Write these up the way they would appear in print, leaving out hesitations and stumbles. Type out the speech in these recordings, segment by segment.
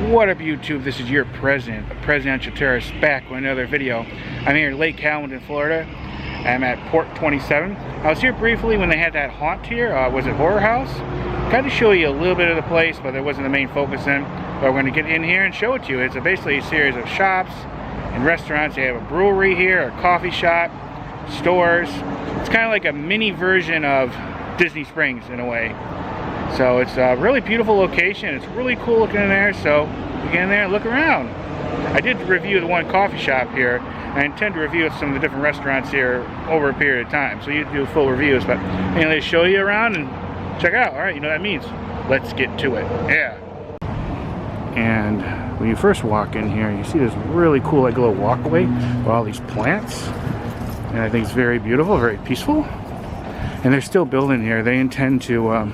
What up, YouTube? This is your president, the presidential tourist, back with another video. I'm here in Lake Calhoun, Florida. I'm at Port 27. I was here briefly when they had that haunt here. Was it Horror House? Got to show you a little bit of the place, but it wasn't the main focus in. But we're going to get in here and show it to you. It's basically a series of shops and restaurants. They have a brewery here, a coffee shop, stores. It's kind of like a mini version of Disney Springs in a way. So it's a really beautiful location. It's really cool looking in there, so you get in there and look around. I did review the one coffee shop here. I intend to review some of the different restaurants here over a period of time, so you do full reviews, but anyway, show you around and check it out. Alright, you know what that means. Let's get to it. Yeah. And when you first walk in here, you see this really cool like little walkway with all these plants. And I think it's very beautiful, very peaceful. And they're still building here. They intend to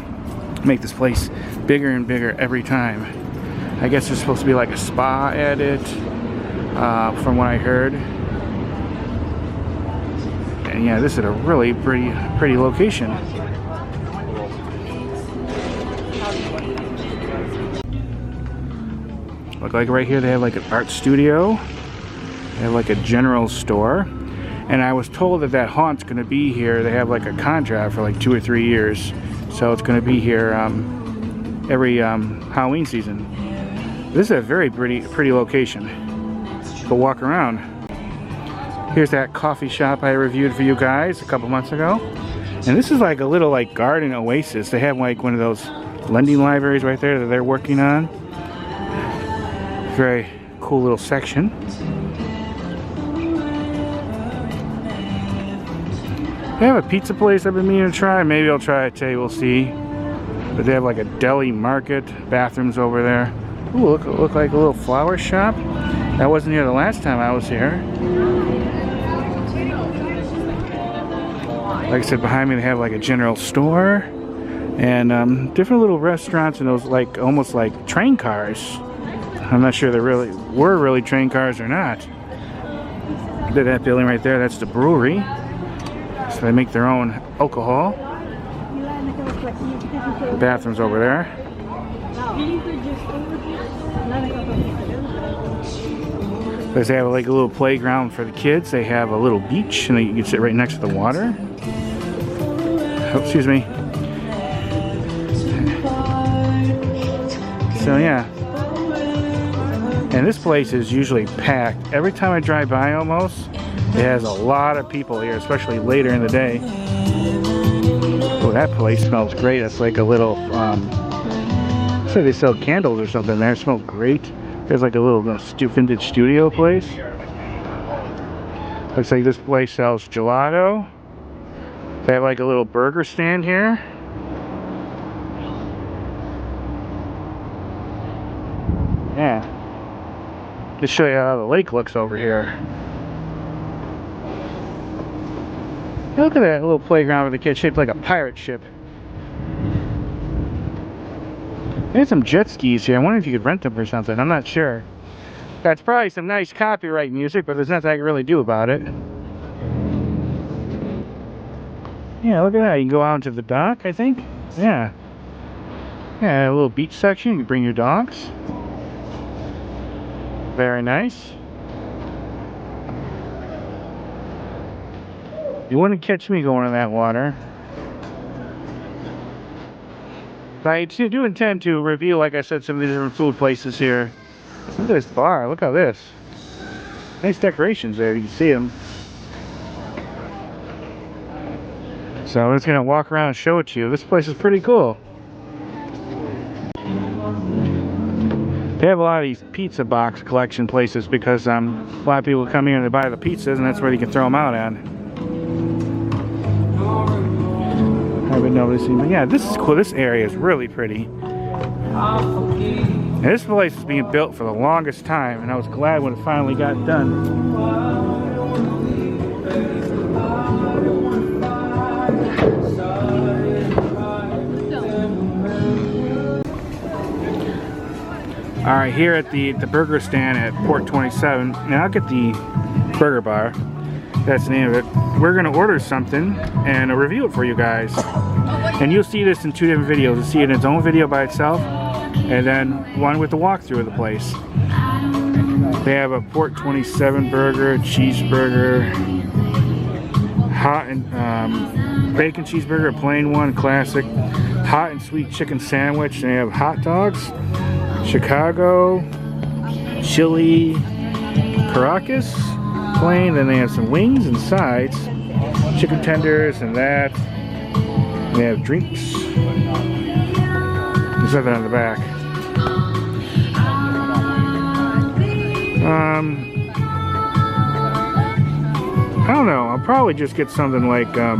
make this place bigger and bigger every time. I guess there's supposed to be like a spa added, from what I heard. And yeah, this is a really pretty location. Look, like right here they have like an art studio. They have like a general store. And I was told that that haunt's going to be here. They have like a contract for like 2 or 3 years. So it's going to be here every Halloween season. This is a very pretty location. Go walk around. Here's that coffee shop I reviewed for you guys a couple months ago. And this is like a little like garden oasis. They have like one of those lending libraries right there that they're working on. Very cool little section. They have a pizza place I've been meaning to try. Maybe I'll try it today, we'll see. But they have like a deli market, bathrooms over there. Ooh, look like a little flower shop. That wasn't here the last time I was here. Like I said, behind me they have like a general store. And different little restaurants and those like almost like train cars. I'm not sure they were really train cars or not. That building right there, that's the brewery. So they make their own alcohol. The bathroom's over there. They have like a little playground for the kids. They have a little beach and you can sit right next to the water. Oh, excuse me. So yeah. And this place is usually packed. Every time I drive by almost, it has a lot of people here, especially later in the day. Oh, that place smells great. That's like a little, say they sell candles or something there. It smells great. There's like a little vintage studio place. Looks like this place sells gelato. They have like a little burger stand here. Yeah. To show you how the lake looks over here. Look at that little playground with the kids shaped like a pirate ship. There's some jet skis here. I wonder if you could rent them or something. I'm not sure. That's probably some nice copyright music, but there's nothing I can really do about it. Yeah, look at that. You can go out into the dock, I think. Yeah. Yeah, a little beach section. You can bring your dogs. Very nice. You wouldn't catch me going in that water. But I do intend to review, like I said, some of the different food places here. Look at this bar. Look at this. Nice decorations there. You can see them. So I'm just going to walk around and show it to you. This place is pretty cool. They have a lot of these pizza box collection places because a lot of people come here and they buy the pizzas and that's where you can throw them out at. I've been noticing, but yeah, this is cool. This area is really pretty. And this place is being built for the longest time, and I was glad when it finally got done. All right, here at the burger stand at Port 27, and I'll get the burger bar. That's the name of it. We're gonna order something and review it for you guys. And you'll see this in 2 different videos. You'll see it in its own video by itself, and then one with the walkthrough of the place. They have a Port 27 burger, cheeseburger, hot and bacon cheeseburger, a plain one, classic, hot and sweet chicken sandwich. They have hot dogs, Chicago, chili, Caracas, plain. Then they have some wings and sides, chicken tenders and that. They have drinks. There's nothing on the back. I don't know. I'll probably just get something like a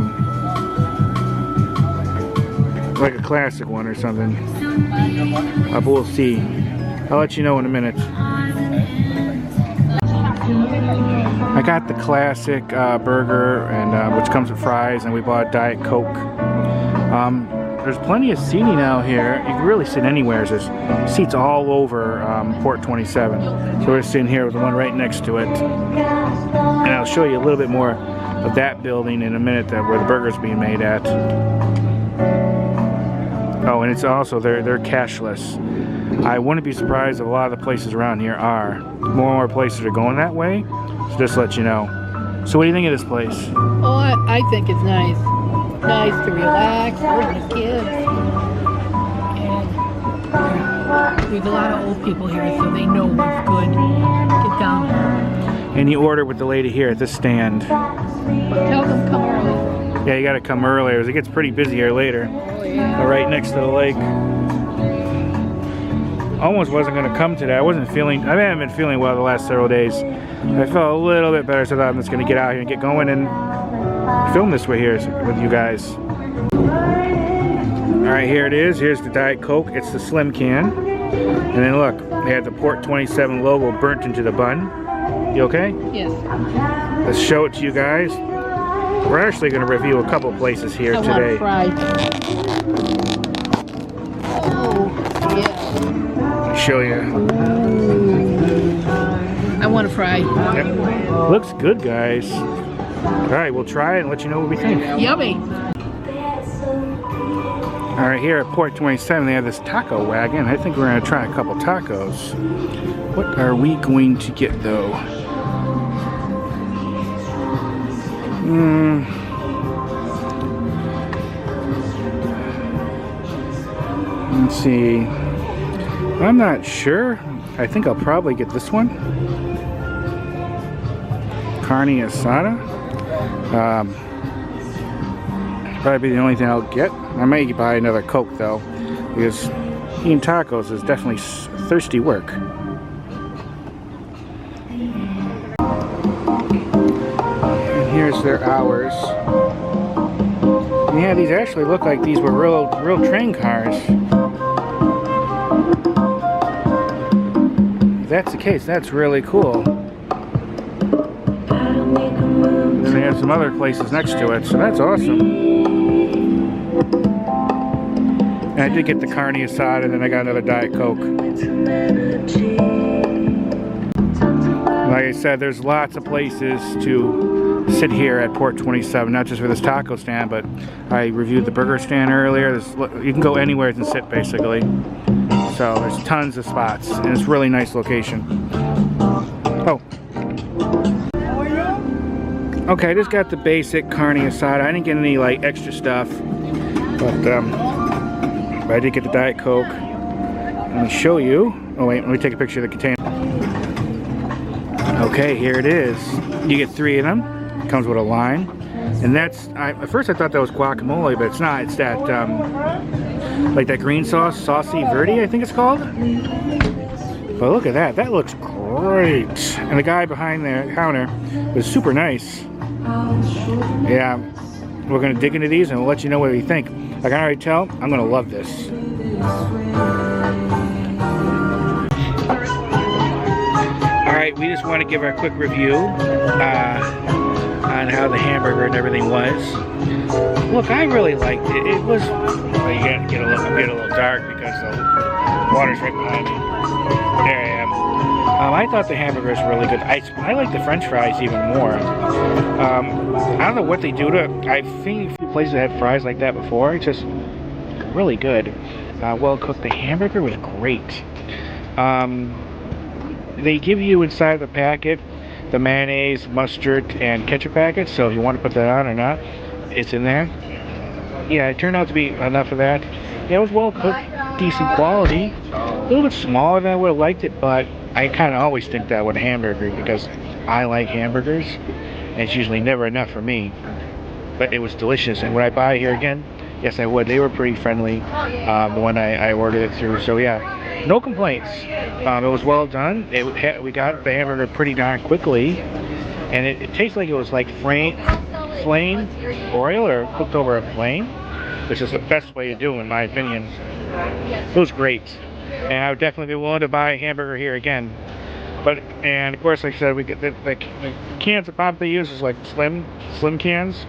classic one or something. But we'll see. I'll let you know in a minute. I got the classic burger, and which comes with fries, and we bought Diet Coke. There's plenty of seating out here. You can really sit anywhere. There's seats all over Port 27. So we're sitting here with the one right next to it. And I'll show you a little bit more of that building in a minute, where the burger's being made at. Oh, and it's also, they're cashless. I wouldn't be surprised if a lot of the places around here are. More and more places are going that way. So just to let you know. So what do you think of this place? Oh, I think it's nice. Nice to relax, bring the kids. And there's a lot of old people here, so they know what's good. Get down here. And you order with the lady here at this stand. Tell them come early. Yeah, you gotta come earlier, because it gets pretty busy here later. Oh, yeah. Right next to the lake. Almost wasn't gonna come today. I haven't been feeling well the last several days. I felt a little bit better, so I thought I'm just gonna get out here and get going and film this way here with you guys. Alright, here it is. Here's the Diet Coke. It's the slim can. And then look, they have the Port 27 logo burnt into the bun. You okay? Yes. Let's show it to you guys. We're actually going to review a couple places here today. I want fries. Oh, yeah. I'll show you. I want a fry. Yep. Looks good, guys. Alright, we'll try it and let you know what we think. Yummy. Alright, here at Port 27 they have this taco wagon. I think we're going to try a couple tacos. What are we going to get though? Let's see. I'm not sure. I think I'll probably get this one. Carne asada. Probably the only thing I'll get. I may buy another Coke though, because eating tacos is definitely thirsty work. And here's their hours. Yeah, these actually look like these were real train cars. If that's the case, that's really cool. And they have some other places next to it, so that's awesome. And I did get the carne asada, and then I got another Diet Coke. Like I said, there's lots of places to sit here at Port 27, not just for this taco stand, but I reviewed the burger stand earlier. You can go anywhere and sit, basically. So there's tons of spots, and it's a really nice location. Oh. Okay, I just got the basic carne asada. I didn't get any like extra stuff, but I did get the Diet Coke. Let me show you. Oh wait, let me take a picture of the container. Okay, here it is. You get 3 of them. It comes with a lime, and that's. At first I thought that was guacamole, but it's not. It's that like that green sauce, saucy verde, I think it's called. But look at that. That looks great. And the guy behind the counter was super nice. Yeah, we're gonna dig into these and we'll let you know what we think. I can already tell, I'm gonna love this. Alright, we just want to give our quick review on how the hamburger and everything was. Look, I really liked it. It was, well, you gotta get a little dark because the water's right behind me. There I am. I thought the hamburger was really good. I like the French fries even more. I don't know what they do to it. I've seen a few places that had fries like that before. It's just really good. well cooked. The hamburger was great. They give you inside the packet the mayonnaise, mustard, and ketchup packet, so if you want to put that on or not, it's in there. Yeah, it turned out to be enough of that. Yeah, it was well cooked, decent quality. A little bit smaller than I would have liked it, but I kind of always think that with a hamburger because I like hamburgers, and it's usually never enough for me. But it was delicious, and would I buy here again? Yes, I would. They were pretty friendly when I ordered it through, so yeah, no complaints. It was well done. We got the hamburger pretty darn quickly, and it tastes like it was like flame broil or cooked over a flame, which is the best way to do it in my opinion. It was great, and I would definitely be willing to buy a hamburger here again. And of course, like I said, we get the cans of pop they use is like slim cans.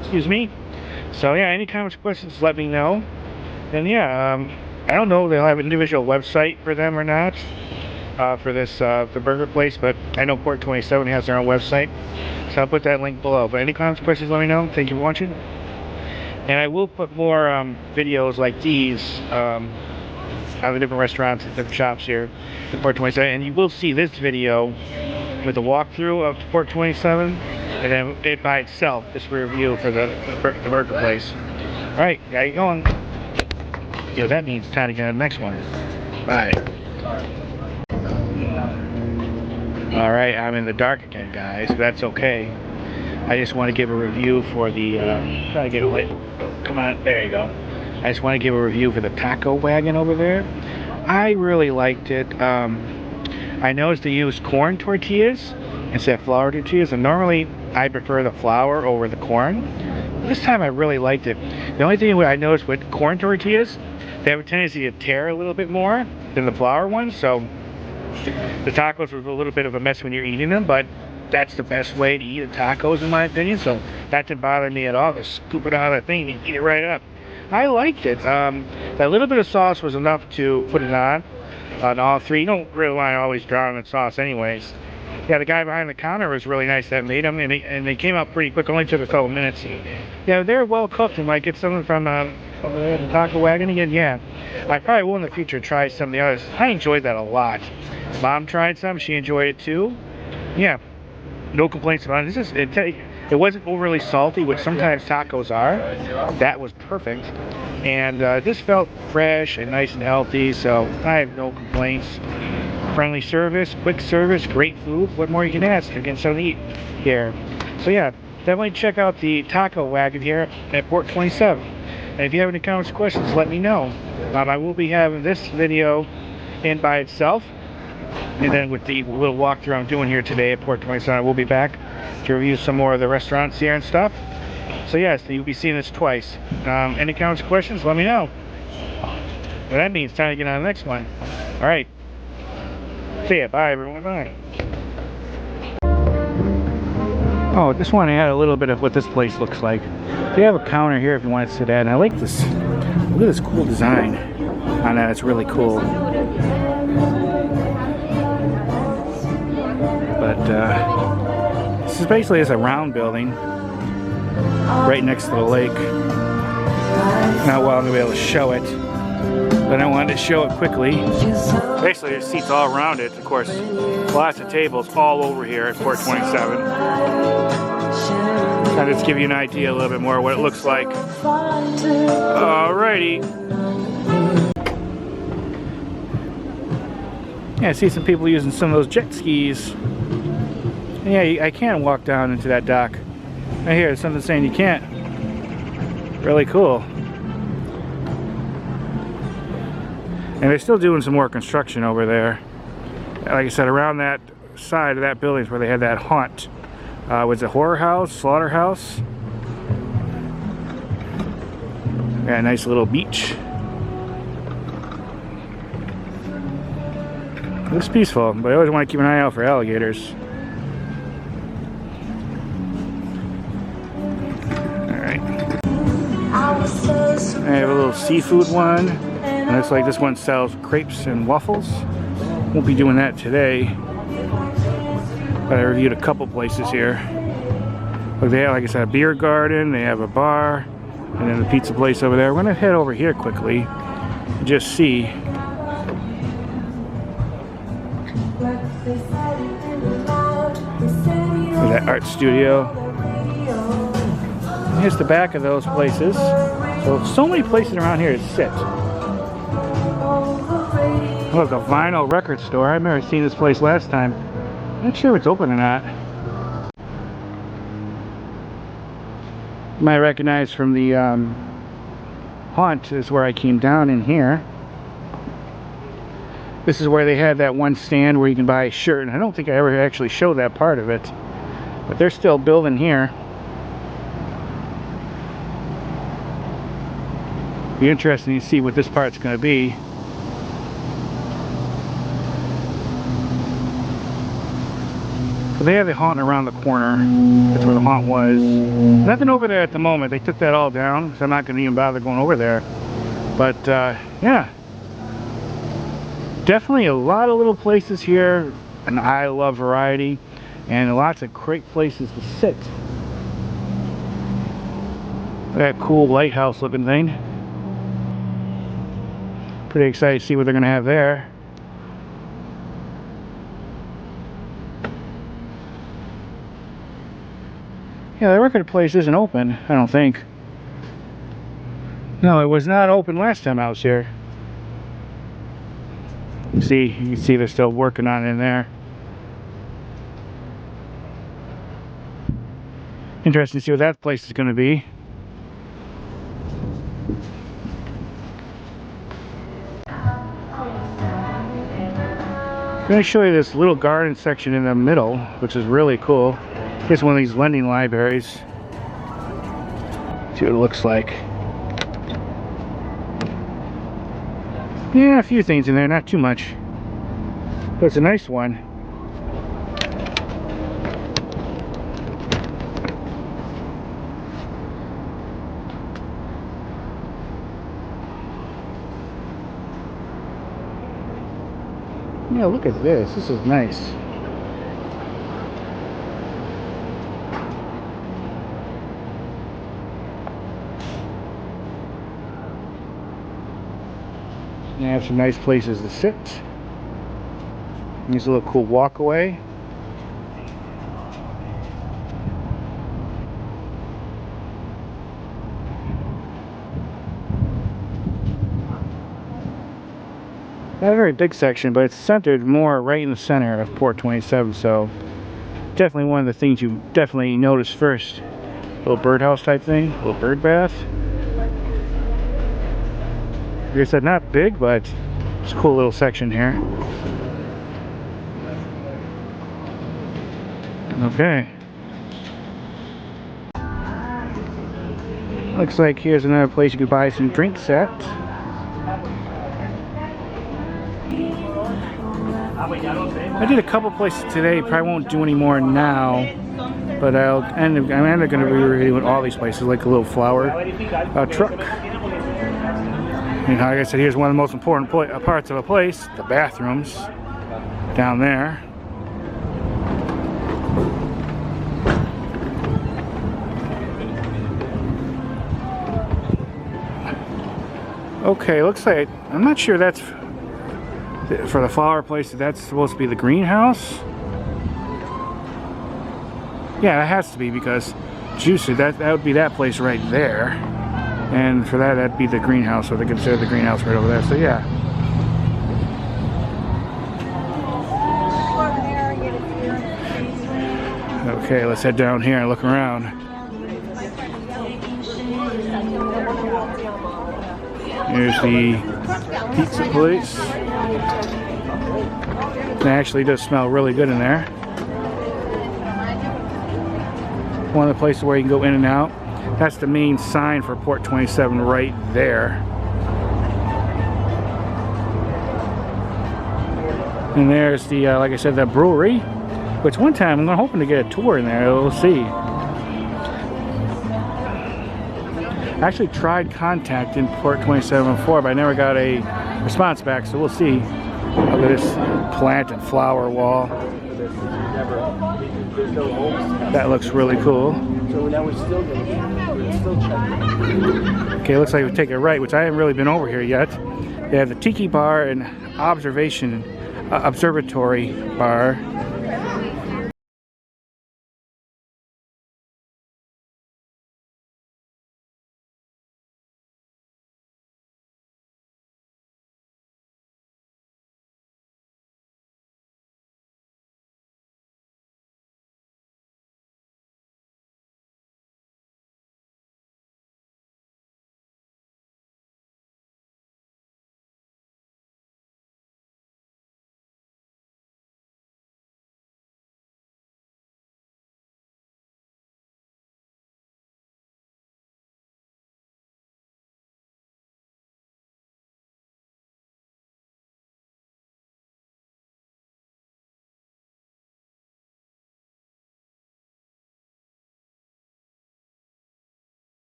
Excuse me. So yeah, any comments, questions, let me know. And yeah, I don't know if they'll have an individual website for them or not, for this the burger place, but I know Port 27 has their own website, so I'll put that link below. But any comments, questions, let me know. Thank you for watching, and I will put more videos like these on the different restaurants and different shops here in Port 27, and you will see this video with the walkthrough of Port 27, and then it by itself, just a review for the burger place. Alright, got you going. Yo, that means time to get on the next one. Bye. Alright, I'm in the dark again, guys, but that's okay. I just want to give a review for the, try to get it lit. Come on, there you go. I just want to give a review for the taco wagon over there. I really liked it. I noticed they used corn tortillas instead of flour tortillas, and normally I prefer the flour over the corn. This time I really liked it. The only thing I noticed with corn tortillas, they have a tendency to tear a little bit more than the flour ones, so the tacos was a little bit of a mess when you're eating them, but that's the best way to eat tacos in my opinion, so that didn't bother me at all. Just scoop it out of the thing and eat it right up. I liked it. That little bit of sauce was enough to put it on all three. You don't really want to always drown in sauce anyways. Yeah, the guy behind the counter was really nice that made them, and they came out pretty quick. Only took a couple minutes. Yeah, they're well cooked, and might get something from the taco wagon again. Yeah, I probably will in the future try some of the others. I enjoyed that a lot. Mom tried some; she enjoyed it too. Yeah, no complaints about it. It wasn't overly salty, which sometimes tacos are. That was perfect, and this felt fresh and nice and healthy, so I have no complaints. Friendly service, quick service, great food. What more you can ask? You're getting something to eat here. So yeah, definitely check out the taco wagon here at Port 27. And if you have any comments or questions, let me know. I will be having this video in by itself, and then with the little walkthrough I'm doing here today at Port 27, I will be back to review some more of the restaurants here and stuff. So yes, you'll be seeing this twice. Any comments or questions, let me know. Well, that means time to get on the next one. Alright. See ya. Bye, everyone. Bye. Oh, just want to add a little bit of what this place looks like. They have a counter here if you want to sit at, and I like this. Look at this cool design on that. It's really cool. But this is basically just a round building right next to the lake. Not well I'm gonna be able to show it, but I wanted to show it quickly. Basically, there's seats all around it. Of course, lots of tables all over here at Port 27. I'll just give you an idea a little bit more of what it looks like. Alrighty. Yeah, I see some people using some of those jet skis. And yeah, I can walk down into that dock. Right here, there's something saying you can't. Really cool. And they're still doing some more construction over there. Like I said, around that side of that building is where they had that haunt. Was it horror house, slaughterhouse? Got a nice little beach. Looks peaceful, but I always want to keep an eye out for alligators. Alright. I have a little seafood one. It looks like this one sells crepes and waffles. Won't be doing that today. But I reviewed a couple places here. Look, they have, like I said, a beer garden, they have a bar, and then the pizza place over there. We're gonna head over here quickly. just see. That art studio. Here's the back of those places. So many places around here to sit. Look, a vinyl record store. I remember seeing this place last time. Not sure if it's open or not. You might recognize from the haunt is where I came down in here. This is where they had that one stand where you can buy a shirt, and I don't think I ever actually showed that part of it. But they're still building here. Be interesting to see what this part's going to be. So they have the haunt around the corner. That's where the haunt was. Nothing over there at the moment. They took that all down, so I'm not going to even bother going over there. But yeah, definitely a lot of little places here, and I love variety, and lots of great places to sit. That cool lighthouse looking thing. Pretty excited to see what they're going to have there. Yeah, the record place isn't open, I don't think. No, it was not open last time I was here. See, you can see they're still working on it in there. Interesting to see what that place is going to be. I'm going to show you this little garden section in the middle, which is really cool. Here's one of these lending libraries. See what it looks like. Yeah, a few things in there, not too much. But it's a nice one. Yeah, look at this. This is nice. And I have some nice places to sit. Here's a little cool walkaway. Not a very big section, but it's centered more right in the center of Port 27, so definitely one of the things you definitely notice first. Little birdhouse type thing, little bird bath. Like I said, not big, but it's a cool little section here. Okay. Looks like here's another place you could buy some drink set. I did a couple places today, probably won't do any more now, but I'm going to be reviewing all these places, like a little flower truck. And like I said, here's one of the most important parts of a place, the bathrooms down there. Okay, looks like, I'm not sure that's for the flower place. That's supposed to be the greenhouse. Yeah, it has to be, because juicy, that would be that place right there. And for that, that'd be the greenhouse, so they consider the greenhouse right over there. So yeah. Okay, let's head down here and look around. Here's the pizza place. It actually does smell really good in there. One of the places where you can go in and out. That's the main sign for Port 27 right there. And there's the, like I said, the brewery. Which one time I'm hoping to get a tour in there. We'll see. I actually tried contacting Port 27 before, but I never got a response back. So we'll see. Look at this plant and flower wall. That looks really cool. So now we're still checking. Okay, looks like we take it right, which I haven't really been over here yet. They have the Tiki Bar and Observatory Bar.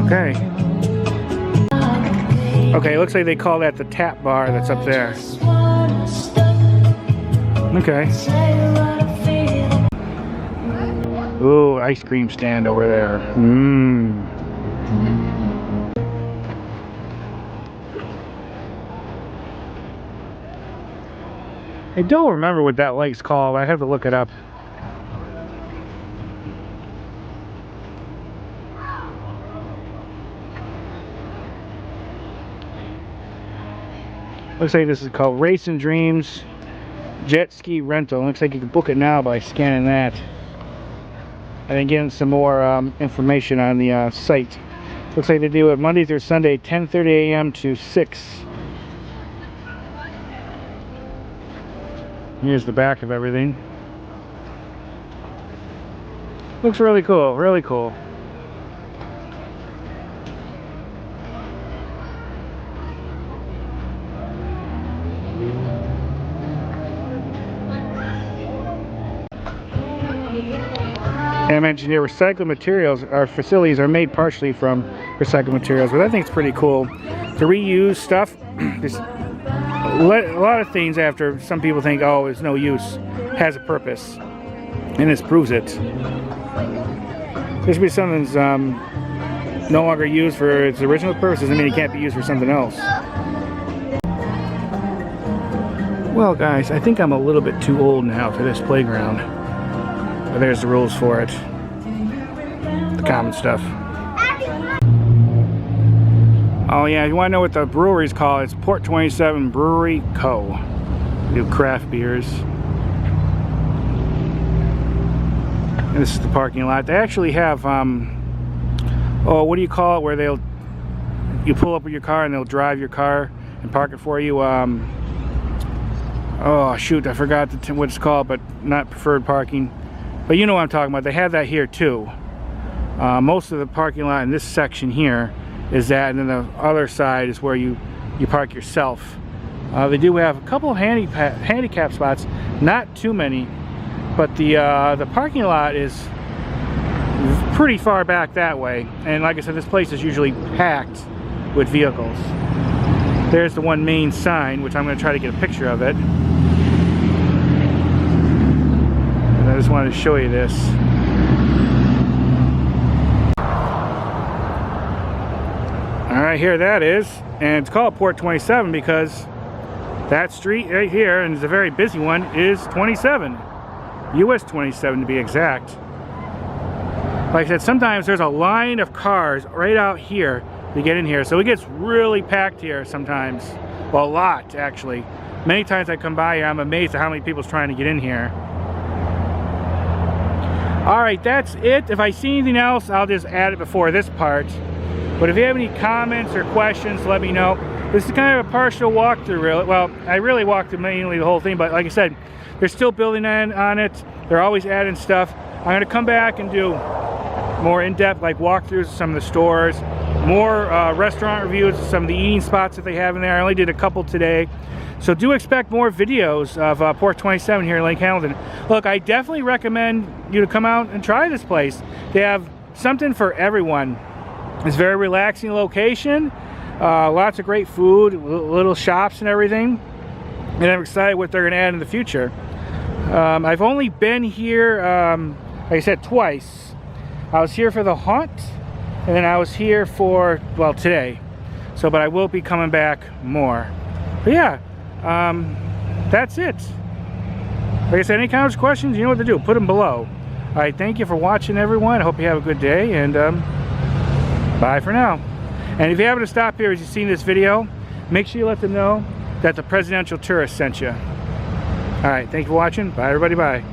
Okay. Okay, it looks like they call that the tap bar that's up there. Okay. Ooh, ice cream stand over there. Mmm. I don't remember what that lake's called. I have to look it up. Looks like this is called Racing Dreams Jet Ski Rental. Looks like you can book it now by scanning that. And then getting some more information on the site. Looks like they do it Monday through Sunday, 10:30 a.m. to 6. Here's the back of everything. Looks really cool, really cool. And I mentioned here, recycled materials, our facilities are made partially from recycled materials, but I think it's pretty cool to reuse stuff. There's a lot of things after some people think, oh, it's no use, has a purpose, and this proves it. There should be something's no longer used for its original purpose, doesn't mean it can't be used for something else. Well guys, I think I'm a little bit too old now for this playground. But there's the rules for it. The common stuff. Oh yeah, if you want to know what the brewery's called, it's Port 27 Brewery Co. They do craft beers. And this is the parking lot. They actually have, oh, what do you call it, where you pull up with your car and they'll drive your car and park it for you. Oh shoot, I forgot what it's called, but not preferred parking. But you know what I'm talking about. They have that here too. Most of the parking lot in this section here is that, and then the other side is where you park yourself. They do have a couple of handicap spots, not too many, but the parking lot is pretty far back that way. And like I said, this place is usually packed with vehicles. There's the one main sign, which I'm going to try to get a picture of it. And I just wanted to show you this. Alright, here that is. And it's called Port 27 because that street right here, and it's a very busy one, is 27. US 27 to be exact. Like I said, sometimes there's a line of cars right out here to get in here, so it gets really packed here sometimes. Well, a lot actually. Many times I come by here, I'm amazed at how many people's trying to get in here. Alright, that's it. If I see anything else, I'll just add it before this part. But if you have any comments or questions, let me know. This is kind of a partial walkthrough, really. Well, I really walked through mainly the whole thing, but like I said, they're still building on it. They're always adding stuff. I'm going to come back and do more in-depth like walkthroughs of some of the stores, more restaurant reviews of some of the eating spots that they have in there. I only did a couple today. So do expect more videos of Port 27 here in Lake Hamilton. Look, I definitely recommend you to come out and try this place. They have something for everyone. It's a very relaxing location. Lots of great food, little shops and everything. And I'm excited what they're going to add in the future. I've only been here, like I said, twice. I was here for the haunt, and then I was here for, well, today. So, but I will be coming back more. But yeah. That's it. Like I said, any comments, questions, you know what to do. Put them below. All right, thank you for watching, everyone. I hope you have a good day, and bye for now. And if you happen to stop here as you've seen this video, make sure you let them know that the Presidential Tourist sent you. All right, thank you for watching. Bye, everybody. Bye.